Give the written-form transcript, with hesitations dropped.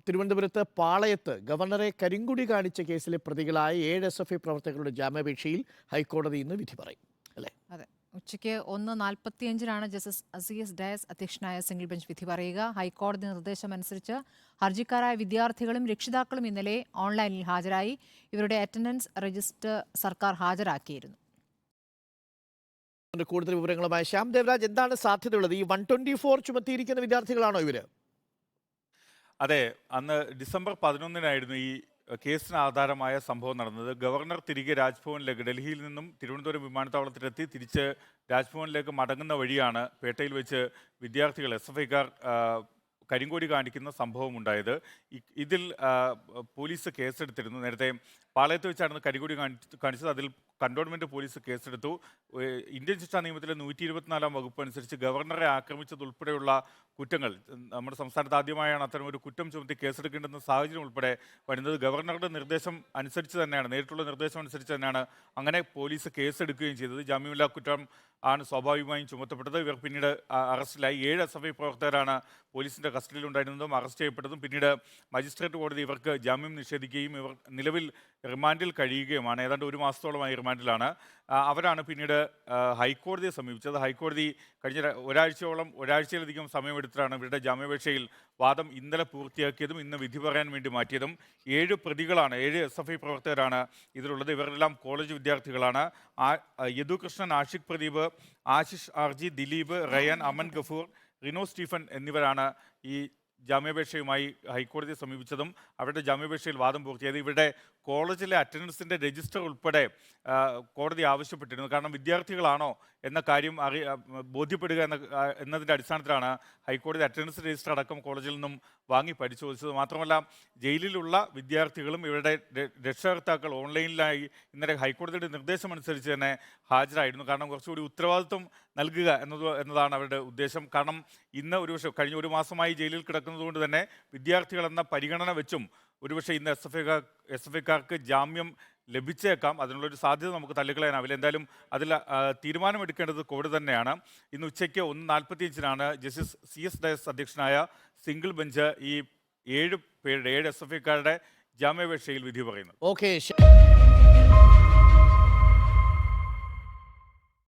തിരുവനന്തപുരത്ത് പാളയത്ത് ഗവർണറെ കരിങ്കുടി കാണിച്ച കേസിലെ പ്രതികളായ 7 SFI പ്രവർത്തകരുടെ ജാമ്യാപേക്ഷയിൽ ഹൈക്കോടതി ഇന്ന് വിധി പറയും അല്ലേ? അതെ, ഉച്ചയ്ക്ക് 1:45 ജസ്റ്റിസ് അസീസ് ഡയസ് അധ്യക്ഷനായ സിംഗിൾ ബെഞ്ച് വിധി പറയുക. ഹൈക്കോടതി നിർദ്ദേശമനുസരിച്ച് ഹർജിക്കാരായ വിദ്യാർത്ഥികളും രക്ഷിതാക്കളും ഇന്നലെ ഓൺലൈനിൽ ഹാജരായി. ഇവരുടെ അറ്റൻഡൻസ് രജിസ്റ്റർ സർക്കാർ ഹാജരാക്കിയിരുന്നു. കൂടുതൽ വിവരങ്ങളുമായി ശ്യാം ദേവരാജ്, എന്താണ് സാധ്യതയുള്ളത്? ഈ 124 ചുമത്തിയിരിക്കുന്ന വിദ്യാർത്ഥികളാണോ ഇവര്? അതെ, അന്ന് ഡിസംബർ 11-നായിരുന്നു ഈ കേസിന് ആധാരമായ സംഭവം നടന്നത്. ഗവർണർ തിരികെ രാജ്ഭവനിലേക്ക് ഡൽഹിയിൽ നിന്നും തിരുവനന്തപുരം വിമാനത്താവളത്തിലെത്തി തിരിച്ച് രാജ്ഭവനിലേക്ക് മടങ്ങുന്ന വഴിയാണ് പേട്ടയിൽ വെച്ച് വിദ്യാർത്ഥികൾ SFIക്കാർ കരിങ്കൊടി കാണിക്കുന്ന സംഭവം ഉണ്ടായത്. ഇതിൽ പോലീസ് കേസെടുത്തിരുന്നു. നേരത്തെ പാളയത്ത് വെച്ചാണ് കരിങ്കൊടി കാണിച്ചത്. അതിൽ കന്റോൺമെന്റ് പോലീസ് കേസെടുത്തു. ഇന്ത്യൻ ശിക്ഷാ നിയമത്തിലെ 124-ാം വകുപ്പ് അനുസരിച്ച് ഗവർണറെ ആക്രമിച്ചതുൾപ്പെടെയുള്ള കുറ്റങ്ങൾ, നമ്മുടെ സംസ്ഥാനത്ത് ആദ്യമായാണ് അത്തരമൊരു കുറ്റം ചുമത്തി കേസെടുക്കേണ്ടുന്ന സാഹചര്യം ഉൾപ്പെടെ വരുന്നത്. ഗവർണറുടെ നിർദ്ദേശം അനുസരിച്ച് തന്നെയാണ്, നേരിട്ടുള്ള നിർദ്ദേശം അനുസരിച്ച് തന്നെയാണ് അങ്ങനെ പോലീസ് കേസെടുക്കുകയും ചെയ്തത്. ജാമ്യമില്ലാ കുറ്റം ആണ് സ്വാഭാവികമായും ചുമത്തപ്പെട്ടത്. ഇവർ പിന്നീട് അറസ്റ്റിലായി. 7 SFI പ്രവർത്തകരാണ് പോലീസിന്റെ കസ്റ്റഡിയിലുണ്ടായിരുന്നതും അറസ്റ്റ് ചെയ്യപ്പെട്ടതും. പിന്നീട് മജിസ്ട്രേറ്റ് കോടതി ഇവർക്ക് ജാമ്യം നിഷേധിക്കുകയും ഇവർ നിലവിൽ റിമാൻഡിൽ കഴിയുകയുമാണ്. ഏതാണ്ട് 1 മാസത്തോളമായി റിമാൻഡിലാണ്. അവരാണ് പിന്നീട് ഹൈക്കോടതിയെ സമീപിച്ചത്. ഹൈക്കോടതി കഴിഞ്ഞ ഒരാഴ്ചയിലധികം സമയമെടുത്തിട്ടാണ് ഇവരുടെ ജാമ്യാപേക്ഷയിൽ വാദം ഇന്നലെ പൂർത്തിയാക്കിയതും ഇന്ന് വിധി പറയാൻ വേണ്ടി മാറ്റിയതും. 7 പ്രതികളാണ്, 7 SFI പ്രവർത്തകരാണ് ഇതിലുള്ളത്. ഇവരെല്ലാം കോളേജ് വിദ്യാർത്ഥികളാണ്. യദുകൃഷ്ണൻ, ആഷിഖ് പ്രദീപ്, ആശിഷ് ആർജി, ദിലീപ്, റയൻ, അമൻ ഗഫൂർ, റിനോ സ്റ്റീഫൻ എന്നിവരാണ് ഈ ജാമ്യാപേക്ഷയുമായി ഹൈക്കോടതിയെ സമീപിച്ചതും അവരുടെ ജാമ്യാപേക്ഷയിൽ വാദം പൂർത്തിയായത്. ഇവരുടെ കോളേജിലെ അറ്റൻഡൻസിൻ്റെ രജിസ്റ്റർ ഉൾപ്പെടെ കോടതി ആവശ്യപ്പെട്ടിരുന്നു. കാരണം വിദ്യാർത്ഥികളാണോ എന്ന കാര്യം ബോധ്യപ്പെടുക എന്നതിൻ്റെ അടിസ്ഥാനത്തിലാണ് ഹൈക്കോടതി അറ്റൻഡൻസ് രജിസ്റ്റർ അടക്കം കോളേജിൽ നിന്നും വാങ്ങി പരിശോധിച്ചത്. മാത്രമല്ല, ജയിലിലുള്ള വിദ്യാർത്ഥികളും ഇവരുടെ രക്ഷകർത്താക്കൾ ഓൺലൈനിലായി ഇന്നലെ ഹൈക്കോടതിയുടെ നിർദ്ദേശമനുസരിച്ച് തന്നെ ഹാജരായിരുന്നു. കാരണം കുറച്ചുകൂടി ഉത്തരവാദിത്വം നൽകുക എന്നതാണ് അവരുടെ ഉദ്ദേശം. കാരണം ഇന്ന് കഴിഞ്ഞ 1 മാസമായി ജയിലിൽ കിടക്കുന്നതുകൊണ്ട് തന്നെ വിദ്യാർത്ഥികളെന്ന പരിഗണന വെച്ചും ഒരുപക്ഷെ ഇന്ന് SFIക്കാർക്ക് ജാമ്യം ലഭിച്ചേക്കാം. അതിനുള്ളൊരു സാധ്യത നമുക്ക് തള്ളിക്കളയാനാവില്ല. എന്തായാലും അതിൽ തീരുമാനമെടുക്കേണ്ടത് കോടതി തന്നെയാണ്. ഇന്ന് ഉച്ചയ്ക്ക് 1:45-നാണ് ജസ്റ്റിസ് CS ഡയസ് അധ്യക്ഷനായ സിംഗിൾ ബെഞ്ച് ഈ 7 SFIക്കാരുടെ ജാമ്യാപേക്ഷയിൽ വിധി പറയുന്നത്. ഓക്കെ.